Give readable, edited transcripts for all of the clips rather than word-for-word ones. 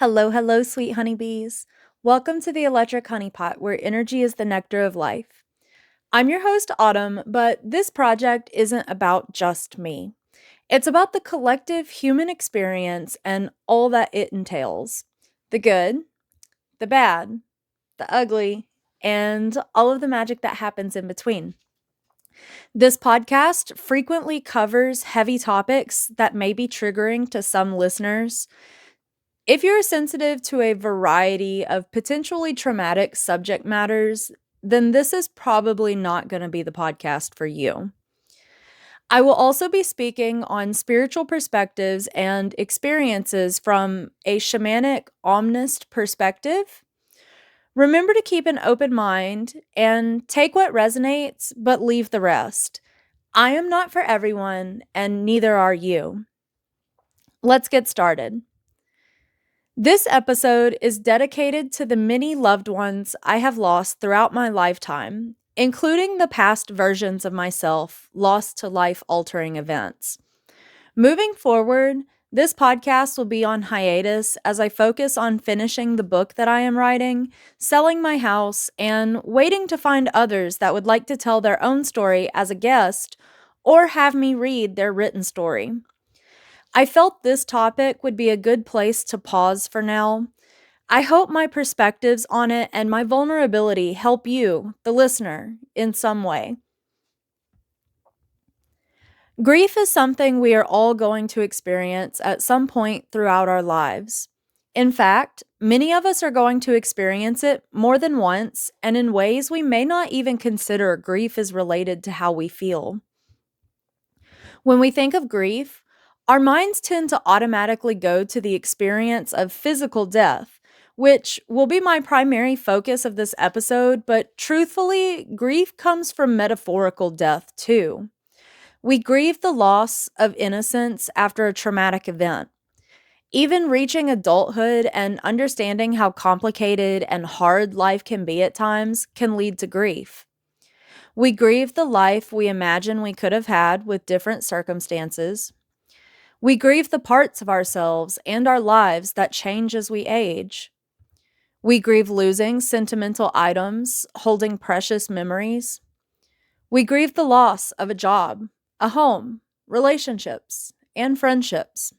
Hello, hello, sweet honeybees. Welcome to the Electric Honeypot, where energy is the nectar of life. I'm your host, Autumn, but this project isn't about just me. It's about the collective human experience and all that it entails: the good, the bad, the ugly, and all of the magic that happens in between. This podcast frequently covers heavy topics that may be triggering to some listeners. If you're sensitive to a variety of potentially traumatic subject matters, then this is probably not going to be the podcast for you. I will also be speaking on spiritual perspectives and experiences from a shamanic omnist perspective. Remember to keep an open mind and take what resonates, but leave the rest. I am not for everyone, and neither are you. Let's get started. This episode is dedicated to the many loved ones I have lost throughout my lifetime, including the past versions of myself lost to life-altering events. Moving forward, this podcast will be on hiatus as I focus on finishing the book that I am writing, selling my house, and waiting to find others that would like to tell their own story as a guest or have me read their written story. I felt this topic would be a good place to pause for now. I hope my perspectives on it and my vulnerability help you, the listener, in some way. Grief is something we are all going to experience at some point throughout our lives. In fact, many of us are going to experience it more than once and in ways we may not even consider grief is related to how we feel. When we think of grief, our minds tend to automatically go to the experience of physical death, which will be my primary focus of this episode, but truthfully, grief comes from metaphorical death too. We grieve the loss of innocence after a traumatic event. Even reaching adulthood and understanding how complicated and hard life can be at times can lead to grief. We grieve the life we imagine we could have had with different circumstances. We grieve the parts of ourselves and our lives that change as we age. We grieve losing sentimental items, holding precious memories. We grieve the loss of a job, a home, relationships, and friendships.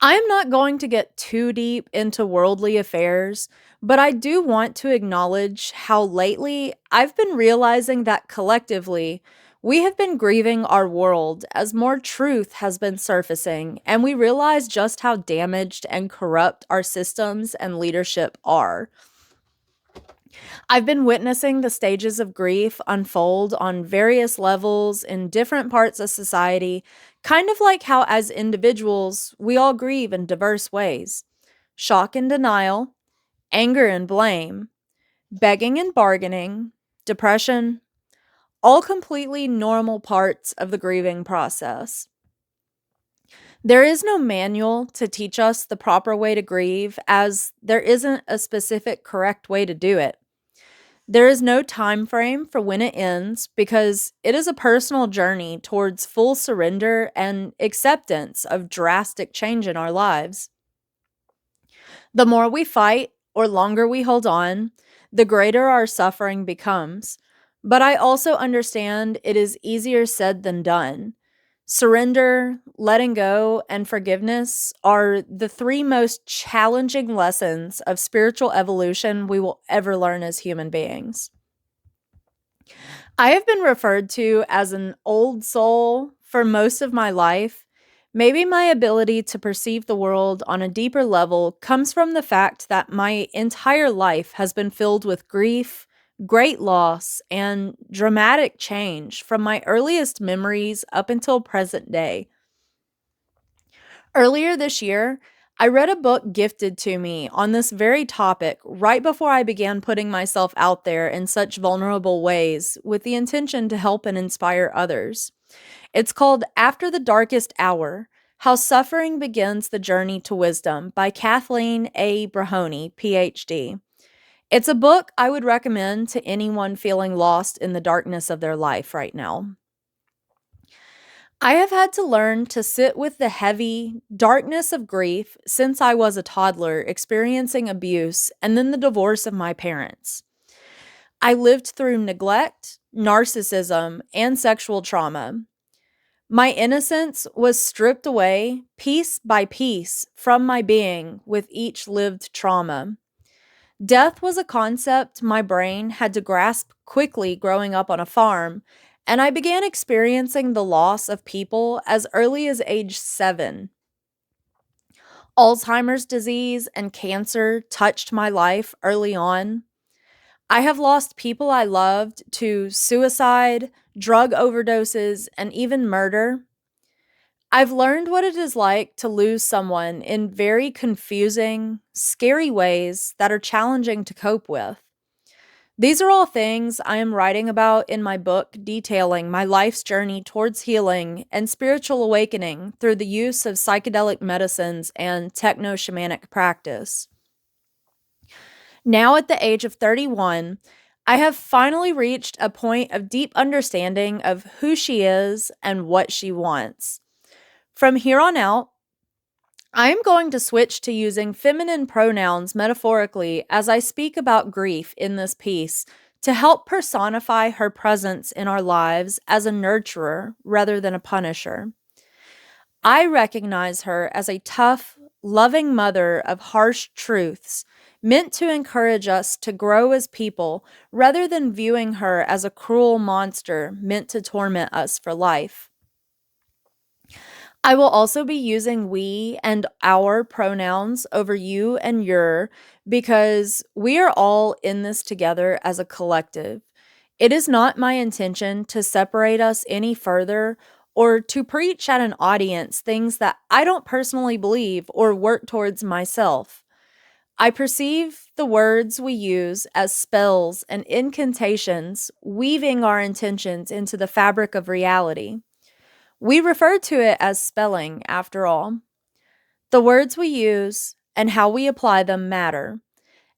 I am not going to get too deep into worldly affairs, but I do want to acknowledge how lately I've been realizing that collectively we have been grieving our world as more truth has been surfacing, and we realize just how damaged and corrupt our systems and leadership are. I've been witnessing the stages of grief unfold on various levels in different parts of society, kind of like how as individuals, we all grieve in diverse ways. Shock and denial, anger and blame, begging and bargaining, depression, all completely normal parts of the grieving process. There is no manual to teach us the proper way to grieve, as there isn't a specific correct way to do it. There is no time frame for when it ends because it is a personal journey towards full surrender and acceptance of drastic change in our lives. The more we fight or longer we hold on, the greater our suffering becomes. But I also understand it is easier said than done. Surrender, letting go, and forgiveness are the three most challenging lessons of spiritual evolution we will ever learn as human beings. I have been referred to as an old soul for most of my life. Maybe my ability to perceive the world on a deeper level comes from the fact that my entire life has been filled with grief, great loss, and dramatic change from my earliest memories up until present day. Earlier this year, I read a book gifted to me on this very topic right before I began putting myself out there in such vulnerable ways with the intention to help and inspire others. It's called After the Darkest Hour: How Suffering Begins the Journey to Wisdom by Kathleen A. Brahoni, PhD. It's a book I would recommend to anyone feeling lost in the darkness of their life right now. I have had to learn to sit with the heavy darkness of grief since I was a toddler experiencing abuse and then the divorce of my parents. I lived through neglect, narcissism, and sexual trauma. My innocence was stripped away piece by piece from my being with each lived trauma. Death was a concept my brain had to grasp quickly growing up on a farm, and I began experiencing the loss of people as early as age 7. Alzheimer's disease and cancer touched my life early on. I have lost people I loved to suicide, drug overdoses, and even murder. I've learned what it is like to lose someone in very confusing, scary ways that are challenging to cope with. These are all things I am writing about in my book detailing my life's journey towards healing and spiritual awakening through the use of psychedelic medicines and techno shamanic practice. Now, at the age of 31, I have finally reached a point of deep understanding of who she is and what she wants. From here on out, I am going to switch to using feminine pronouns metaphorically as I speak about grief in this piece to help personify her presence in our lives as a nurturer rather than a punisher. I recognize her as a tough, loving mother of harsh truths, meant to encourage us to grow as people rather than viewing her as a cruel monster meant to torment us for life. I will also be using we and our pronouns over you and your because we are all in this together as a collective. It is not my intention to separate us any further or to preach at an audience things that I don't personally believe or work towards myself. I perceive the words we use as spells and incantations, weaving our intentions into the fabric of reality. We refer to it as spelling, after all. The words we use and how we apply them matter.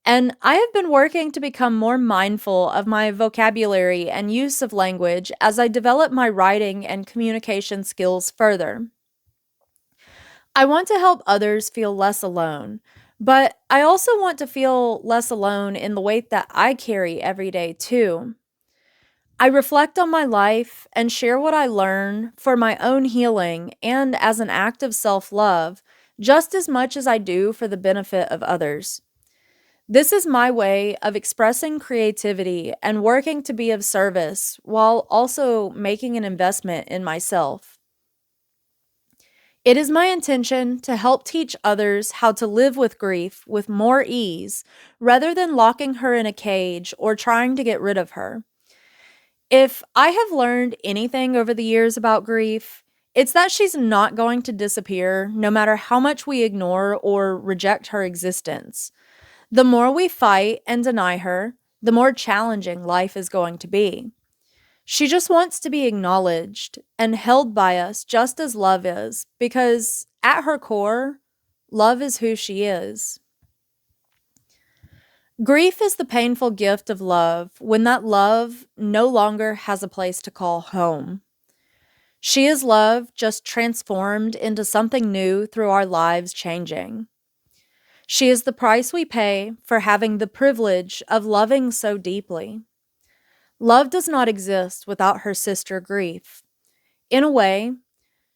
And I have been working to become more mindful of my vocabulary and use of language as I develop my writing and communication skills further. I want to help others feel less alone, but I also want to feel less alone in the weight that I carry every day, too. I reflect on my life and share what I learn for my own healing and as an act of self love, just as much as I do for the benefit of others. This is my way of expressing creativity and working to be of service while also making an investment in myself. It is my intention to help teach others how to live with grief with more ease rather than locking her in a cage or trying to get rid of her. If I have learned anything over the years about grief, it's that she's not going to disappear no matter how much we ignore or reject her existence. The more we fight and deny her, the more challenging life is going to be. She just wants to be acknowledged and held by us just as love is, because at her core, love is who she is. Grief is the painful gift of love when that love no longer has a place to call home. She is love just transformed into something new through our lives changing. She is the price we pay for having the privilege of loving so deeply. Love does not exist without her sister grief. In a way,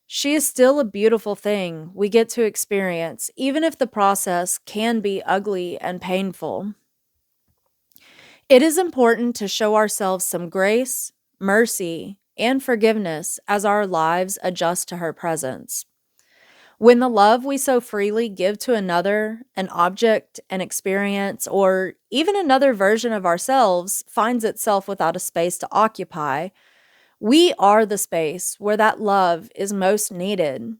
she is still a beautiful thing we get to experience, even if the process can be ugly and painful. It is important to show ourselves some grace, mercy, and forgiveness as our lives adjust to her presence. When the love we so freely give to another, an object, an experience, or even another version of ourselves finds itself without a space to occupy, we are the space where that love is most needed.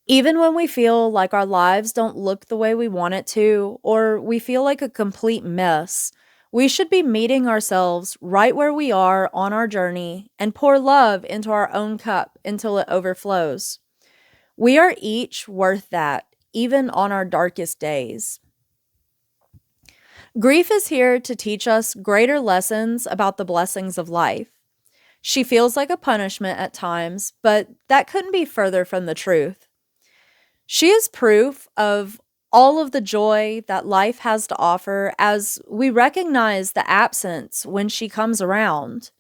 Even when we feel like our lives don't look the way we want it to, or we feel like a complete mess, we should be meeting ourselves right where we are on our journey and pour love into our own cup until it overflows. We are each worth that, even on our darkest days. Grief is here to teach us greater lessons about the blessings of life. She feels like a punishment at times, but that couldn't be further from the truth. She is proof of all of the joy that life has to offer as we recognize the absence when she comes around.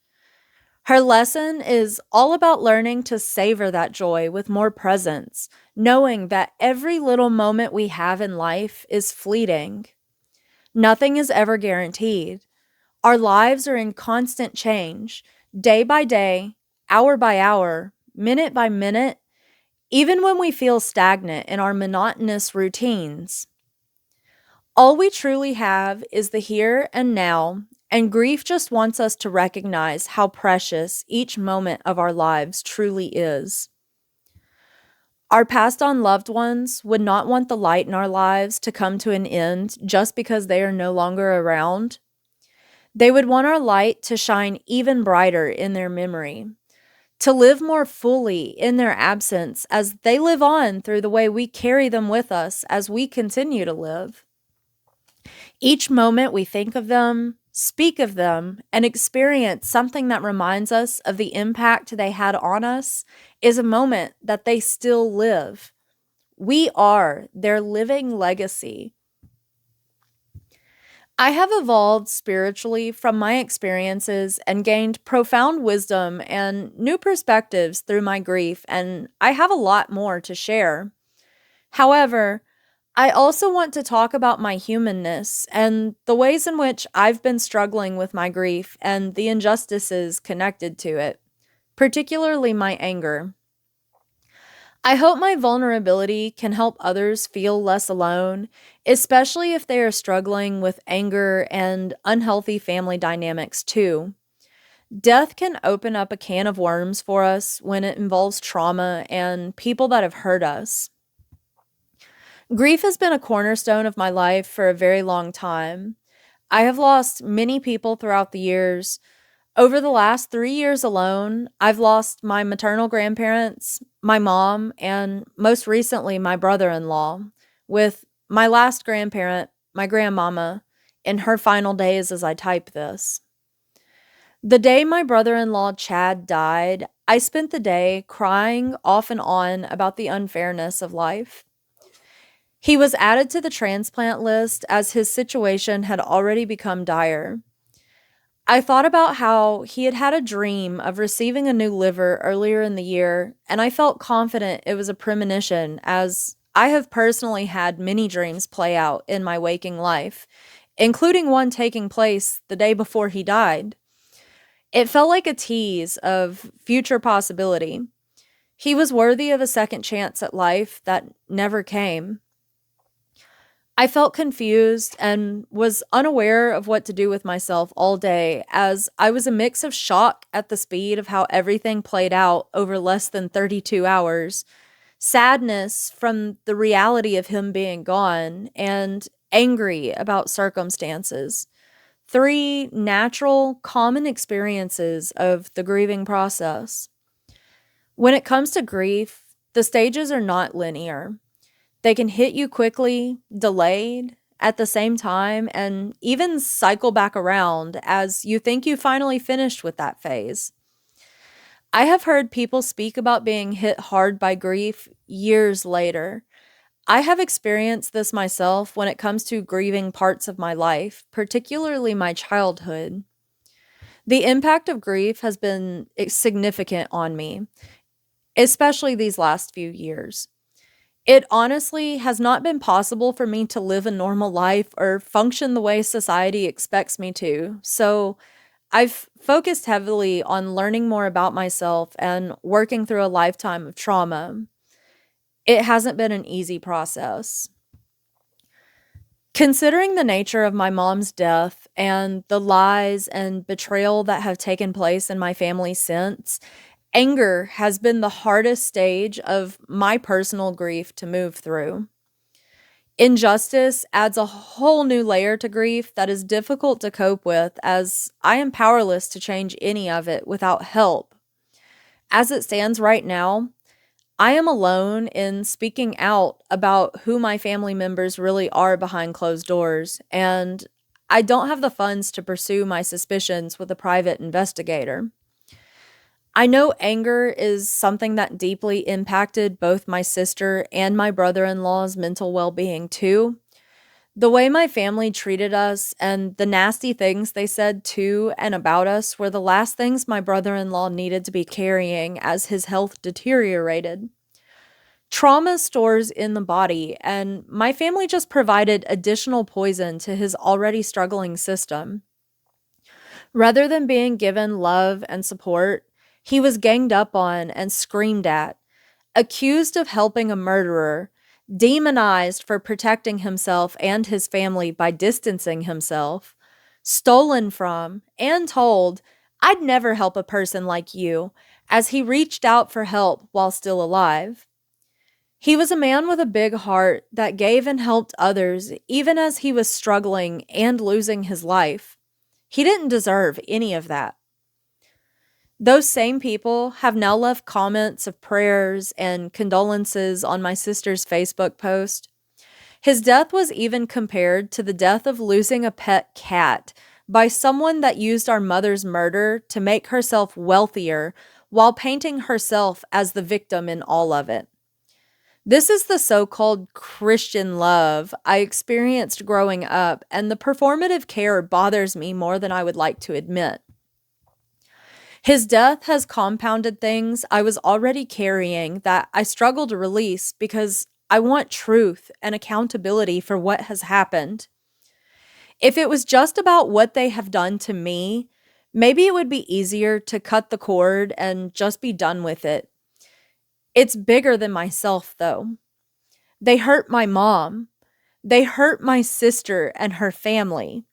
Her lesson is all about learning to savor that joy with more presence, knowing that every little moment we have in life is fleeting. Nothing is ever guaranteed. Our lives are in constant change, day by day, hour by hour, minute by minute, even when we feel stagnant in our monotonous routines. All we truly have is the here and now, and grief just wants us to recognize how precious each moment of our lives truly is. Our passed on loved ones would not want the light in our lives to come to an end just because they are no longer around. They would want our light to shine even brighter in their memory, to live more fully in their absence as they live on through the way we carry them with us as we continue to live. Each moment we think of them, speak of them, and experience something that reminds us of the impact they had on us is a moment that they still live. We are their living legacy. I have evolved spiritually from my experiences and gained profound wisdom and new perspectives through my grief, and I have a lot more to share. However, I also want to talk about my humanness and the ways in which I've been struggling with my grief and the injustices connected to it, particularly my anger. I hope my vulnerability can help others feel less alone, especially if they are struggling with anger and unhealthy family dynamics too. Death can open up a can of worms for us when it involves trauma and people that have hurt us. Grief has been a cornerstone of my life for a very long time. I have lost many people throughout the years. Over the last 3 years alone, I've lost my maternal grandparents, my mom, and most recently, my brother in law, with my last grandparent, my grandmama, in her final days as I type this. The day my brother in law, Chad, died, I spent the day crying off and on about the unfairness of life. He was added to the transplant list as his situation had already become dire. I thought about how he had had a dream of receiving a new liver earlier in the year, and I felt confident it was a premonition, as I have personally had many dreams play out in my waking life, including one taking place the day before he died. It felt like a tease of future possibility. He was worthy of a second chance at life that never came. I felt confused and was unaware of what to do with myself all day, as I was a mix of shock at the speed of how everything played out over less than 32 hours, sadness from the reality of him being gone, and angry about circumstances. Three natural, common experiences of the grieving process. When it comes to grief, the stages are not linear. They can hit you quickly, delayed, at the same time, and even cycle back around as you think you finally finished with that phase. I have heard people speak about being hit hard by grief years later. I have experienced this myself when it comes to grieving parts of my life, particularly my childhood. The impact of grief has been significant on me, especially these last few years. It honestly has not been possible for me to live a normal life or function the way society expects me to. So I've focused heavily on learning more about myself and working through a lifetime of trauma. It hasn't been an easy process. Considering the nature of my mom's death and the lies and betrayal that have taken place in my family since, anger has been the hardest stage of my personal grief to move through. Injustice adds a whole new layer to grief that is difficult to cope with, as I am powerless to change any of it without help. As it stands right now, I am alone in speaking out about who my family members really are behind closed doors, and I don't have the funds to pursue my suspicions with a private investigator. I know anger is something that deeply impacted both my sister and my brother in law's mental well being, too. The way my family treated us and the nasty things they said to and about us were the last things my brother in law needed to be carrying as his health deteriorated. Trauma stores in the body, and my family just provided additional poison to his already struggling system. Rather than being given love and support, he was ganged up on and screamed at, accused of helping a murderer, demonized for protecting himself and his family by distancing himself, stolen from, and told, "I'd never help a person like you," as he reached out for help while still alive. He was a man with a big heart that gave and helped others even as he was struggling and losing his life. He didn't deserve any of that. Those same people have now left comments of prayers and condolences on my sister's Facebook post. His death was even compared to the death of losing a pet cat by someone that used our mother's murder to make herself wealthier while painting herself as the victim in all of it. This is the so-called Christian love I experienced growing up, and the performative care bothers me more than I would like to admit. His death has compounded things I was already carrying that I struggle to release because I want truth and accountability for what has happened. If it was just about what they have done to me, maybe it would be easier to cut the cord and just be done with it. It's bigger than myself, though. They hurt my mom. They hurt my sister and her family.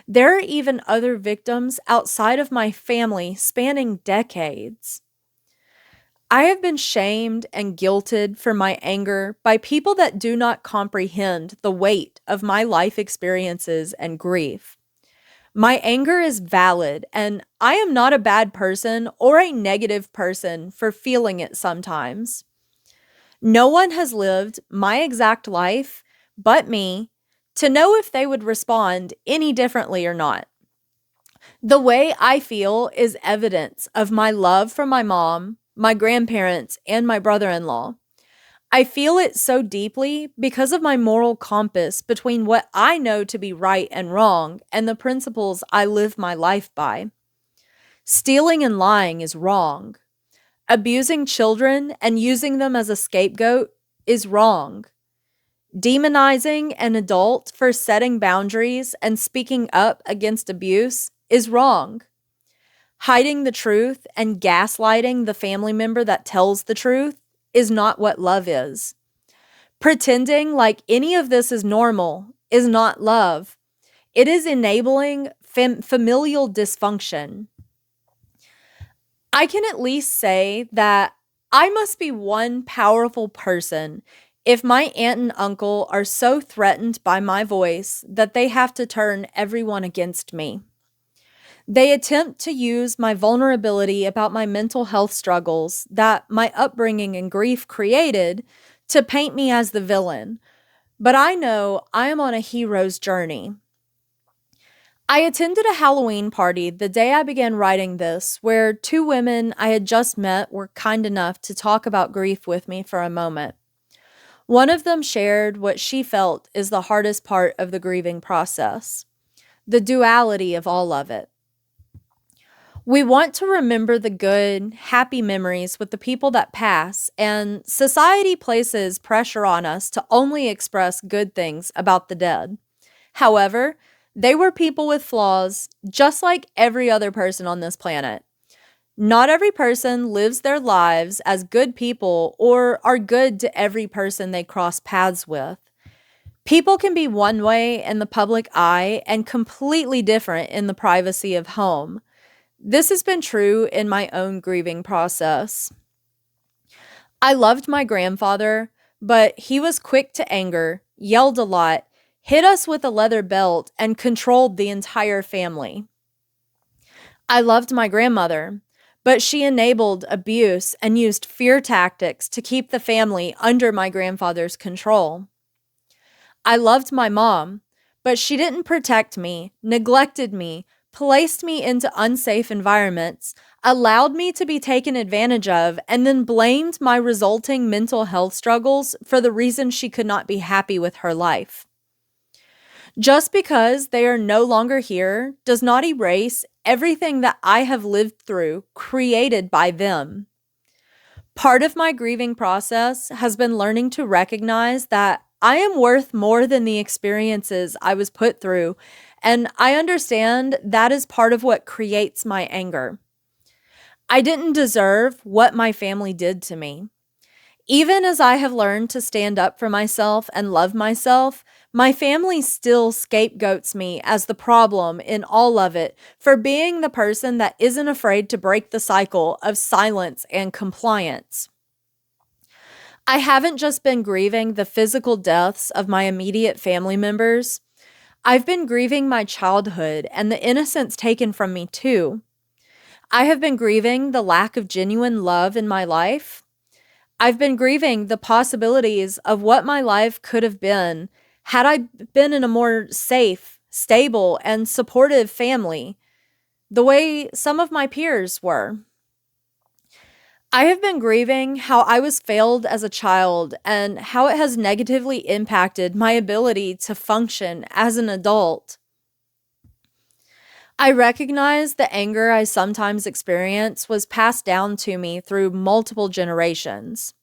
There are even other victims outside of my family spanning decades. I have been shamed and guilted for my anger by people that do not comprehend the weight of my life experiences and grief. My anger is valid, and I am not a bad person or a negative person for feeling it sometimes. No one has lived my exact life but me to know if they would respond any differently or not. The way I feel is evidence of my love for my mom, my grandparents, and my brother in law. I feel it so deeply because of my moral compass between what I know to be right and wrong and the principles I live my life by. Stealing and lying is wrong. Abusing children and using them as a scapegoat is wrong. Demonizing an adult for setting boundaries and speaking up against abuse is wrong. Hiding the truth and gaslighting the family member that tells the truth is not what love is. Pretending like any of this is normal is not love. It is enabling familial dysfunction. I can at least say that I must be one powerful person if my aunt and uncle are so threatened by my voice that they have to turn everyone against me. They attempt to use my vulnerability about my mental health struggles that my upbringing and grief created to paint me as the villain, but I know I am on a hero's journey. I attended a Halloween party the day I began writing this, where two women I had just met were kind enough to talk about grief with me for a moment. One of them shared what she felt is the hardest part of the grieving process, the duality of all of it. We want to remember the good, happy memories with the people that pass, and society places pressure on us to only express good things about the dead. However, they were people with flaws, just like every other person on this planet. Not every person lives their lives as good people or are good to every person they cross paths with. People can be one way in the public eye and completely different in the privacy of home. This has been true in my own grieving process. I loved my grandfather, but he was quick to anger, yelled a lot, hit us with a leather belt, and controlled the entire family. I loved my grandmother, but she enabled abuse and used fear tactics to keep the family under my grandfather's control. I loved my mom, but she didn't protect me, neglected me, placed me into unsafe environments, allowed me to be taken advantage of, and then blamed my resulting mental health struggles for the reason she could not be happy with her life. Just because they are no longer here does not erase everything that I have lived through created by them. Part of my grieving process has been learning to recognize that I am worth more than the experiences I was put through, and I understand that is part of what creates my anger. I didn't deserve what my family did to me. Even as I have learned to stand up for myself and love myself, my family still scapegoats me as the problem in all of it for being the person that isn't afraid to break the cycle of silence and compliance. I haven't just been grieving the physical deaths of my immediate family members. I've been grieving my childhood and the innocence taken from me too. I have been grieving the lack of genuine love in my life. I've been grieving the possibilities of what my life could have been had I been in a more safe, stable, and supportive family, the way some of my peers were. I have been grieving how I was failed as a child and how it has negatively impacted my ability to function as an adult. I recognize the anger I sometimes experience was passed down to me through multiple generations.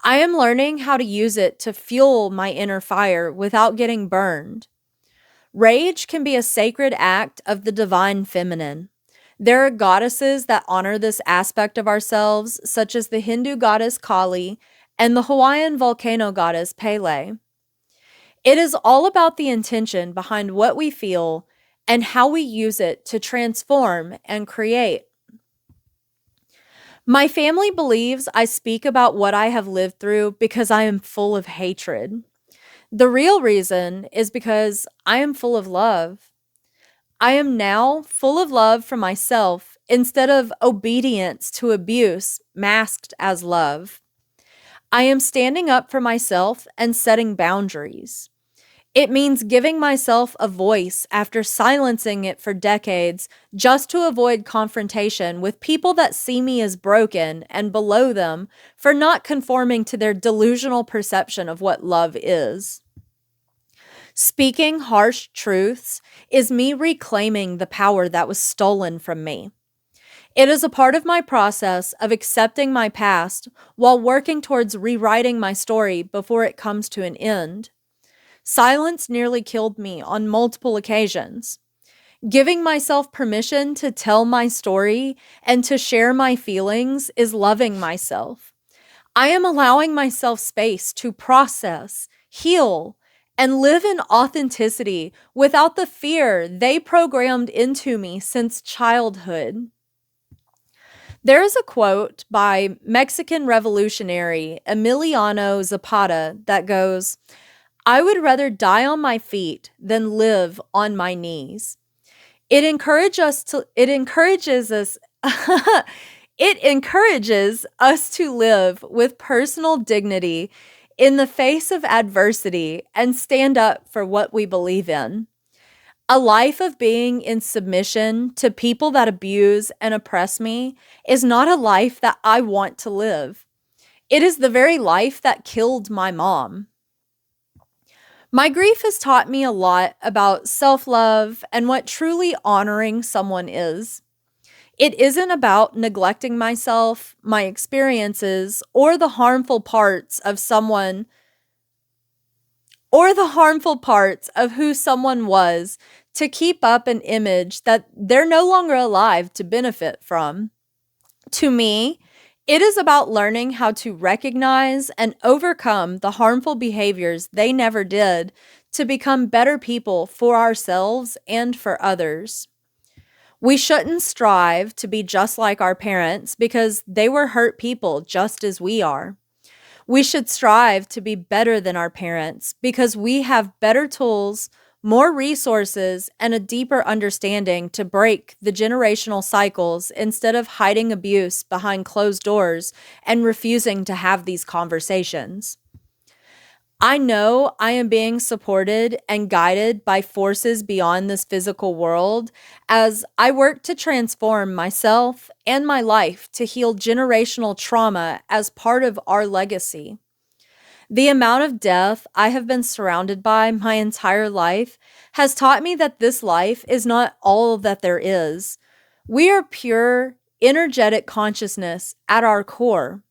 I am learning how to use it to fuel my inner fire without getting burned. Rage can be a sacred act of the divine feminine. There are goddesses that honor this aspect of ourselves, such as the Hindu goddess Kali and the Hawaiian volcano goddess Pele. It is all about the intention behind what we feel and how we use it to transform and create. My family believes I speak about what I have lived through because I am full of hatred. The real reason is because I am full of love. I am now full of love for myself instead of obedience to abuse masked as love. I am standing up for myself and setting boundaries. It means giving myself a voice after silencing it for decades just to avoid confrontation with people that see me as broken and below them for not conforming to their delusional perception of what love is. Speaking harsh truths is me reclaiming the power that was stolen from me. It is a part of my process of accepting my past while working towards rewriting my story before it comes to an end. Silence nearly killed me on multiple occasions. Giving myself permission to tell my story and to share my feelings is loving myself. I am allowing myself space to process, heal, and live in authenticity without the fear they programmed into me since childhood. There is a quote by Mexican revolutionary Emiliano Zapata that goes, "I would rather die on my feet than live on my knees." It encourages us it encourages us to live with personal dignity in the face of adversity and stand up for what we believe in. A life of being in submission to people that abuse and oppress me is not a life that I want to live. It is the very life that killed my mom. My grief has taught me a lot about self-love and what truly honoring someone is. It isn't about neglecting myself, my experiences, or the harmful parts of who someone was to keep up an image that they're no longer alive to benefit from. To me, it is about learning how to recognize and overcome the harmful behaviors they never did to become better people for ourselves and for others. We shouldn't strive to be just like our parents because they were hurt people just as we are. We should strive to be better than our parents because we have better tools, more resources, and a deeper understanding to break the generational cycles instead of hiding abuse behind closed doors and refusing to have these conversations. I know I am being supported and guided by forces beyond this physical world as I work to transform myself and my life to heal generational trauma as part of our legacy. The amount of death I have been surrounded by my entire life has taught me that this life is not all that there is. We are pure, energetic consciousness at our core.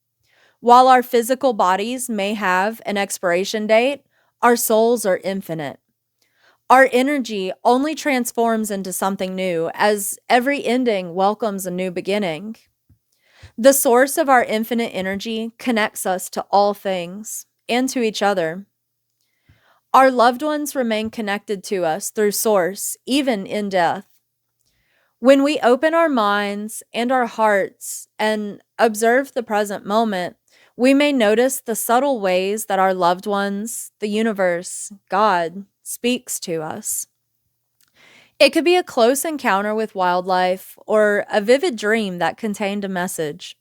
While our physical bodies may have an expiration date, our souls are infinite. Our energy only transforms into something new as every ending welcomes a new beginning. The source of our infinite energy connects us to all things and to each other. Our loved ones remain connected to us through Source, even in death. When we open our minds and our hearts and observe the present moment, we may notice the subtle ways that our loved ones, the universe, God, speaks to us. It could be a close encounter with wildlife or a vivid dream that contained a message.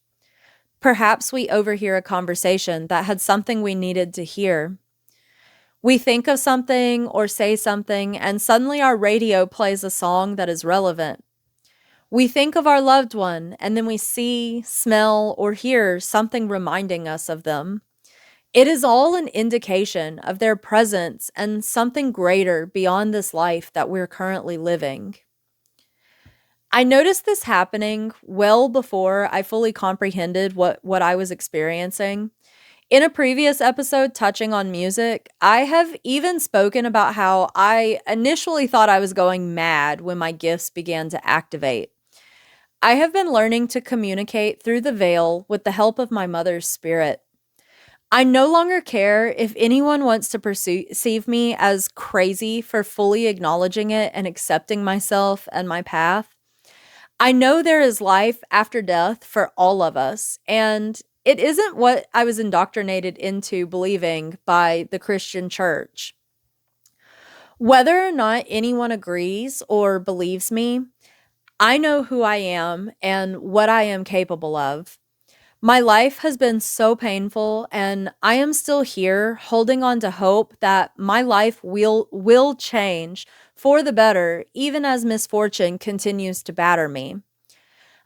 Perhaps we overhear a conversation that had something we needed to hear. We think of something or say something, and suddenly our radio plays a song that is relevant. We think of our loved one, and then we see, smell, or hear something reminding us of them. It is all an indication of their presence and something greater beyond this life that we're currently living. I noticed this happening well before I fully comprehended what I was experiencing. In a previous episode touching on music, I have even spoken about how I initially thought I was going mad when my gifts began to activate. I have been learning to communicate through the veil with the help of my mother's spirit. I no longer care if anyone wants to perceive me as crazy for fully acknowledging it and accepting myself and my path. I know there is life after death for all of us, and it isn't what I was indoctrinated into believing by the Christian church. Whether or not anyone agrees or believes me, I know who I am and what I am capable of. My life has been so painful, and I am still here holding on to hope that my life will change for the better, even as misfortune continues to batter me.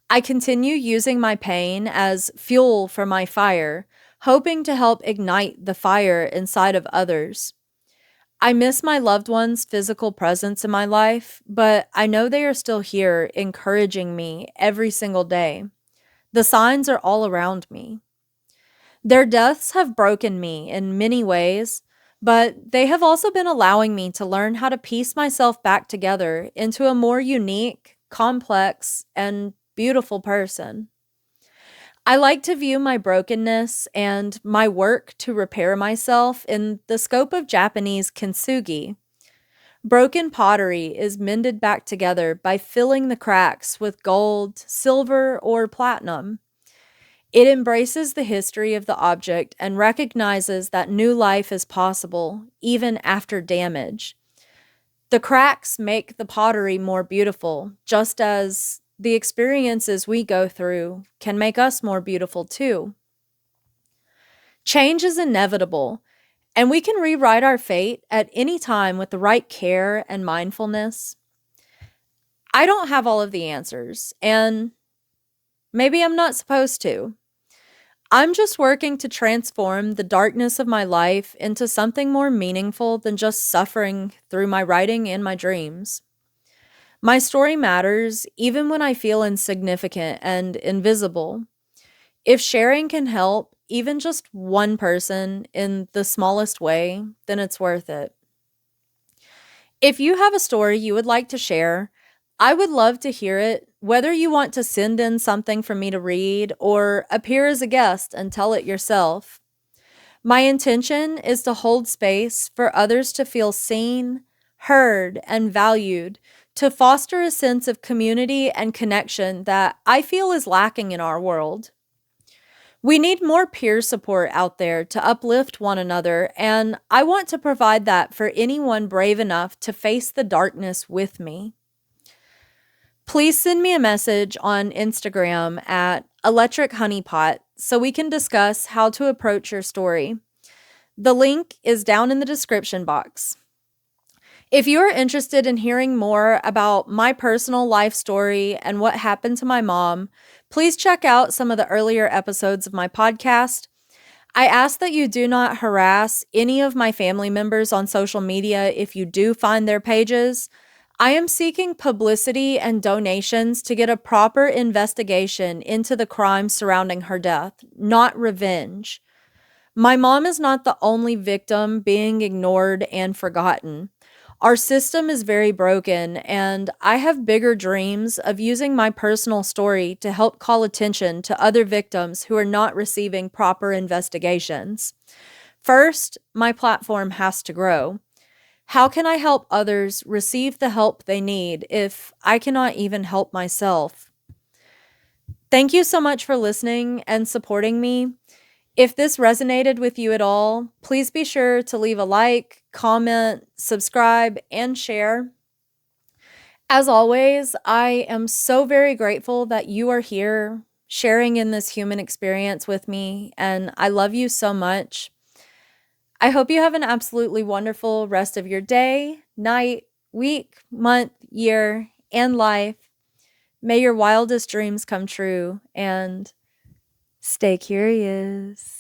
I continue using my pain as fuel for my fire, hoping to help ignite the fire inside of others. I miss my loved ones' physical presence in my life, but I know they are still here, encouraging me every single day. The signs are all around me. Their deaths have broken me in many ways, but they have also been allowing me to learn how to piece myself back together into a more unique, complex, and beautiful person. I like to view my brokenness and my work to repair myself in the scope of Japanese kintsugi. Broken pottery is mended back together by filling the cracks with gold, silver, or platinum. It embraces the history of the object and recognizes that new life is possible, even after damage. The cracks make the pottery more beautiful, just as the experiences we go through can make us more beautiful too. Change is inevitable, and we can rewrite our fate at any time with the right care and mindfulness. I don't have all of the answers, and maybe I'm not supposed to. I'm just working to transform the darkness of my life into something more meaningful than just suffering through my writing and my dreams. My story matters even when I feel insignificant and invisible. If sharing can help even just one person in the smallest way, then it's worth it. If you have a story you would like to share, I would love to hear it, whether you want to send in something for me to read or appear as a guest and tell it yourself. My intention is to hold space for others to feel seen, heard, and valued, to foster a sense of community and connection that I feel is lacking in our world. We need more peer support out there to uplift one another, and I want to provide that for anyone brave enough to face the darkness with me. Please send me a message on Instagram at Electric Honeypot so we can discuss how to approach your story. The link is down in the description box. If you are interested in hearing more about my personal life story and what happened to my mom, please check out some of the earlier episodes of my podcast. I ask that you do not harass any of my family members on social media if you do find their pages. I am seeking publicity and donations to get a proper investigation into the crimes surrounding her death, not revenge. My mom is not the only victim being ignored and forgotten. Our system is very broken, and I have bigger dreams of using my personal story to help call attention to other victims who are not receiving proper investigations. First, my platform has to grow. How can I help others receive the help they need if I cannot even help myself? Thank you so much for listening and supporting me. If this resonated with you at all, please be sure to leave a like, comment, subscribe, and share. As always, I am so very grateful that you are here sharing in this human experience with me, and I love you so much. I hope you have an absolutely wonderful rest of your day, night, week, month, year, and life. May your wildest dreams come true, and stay curious.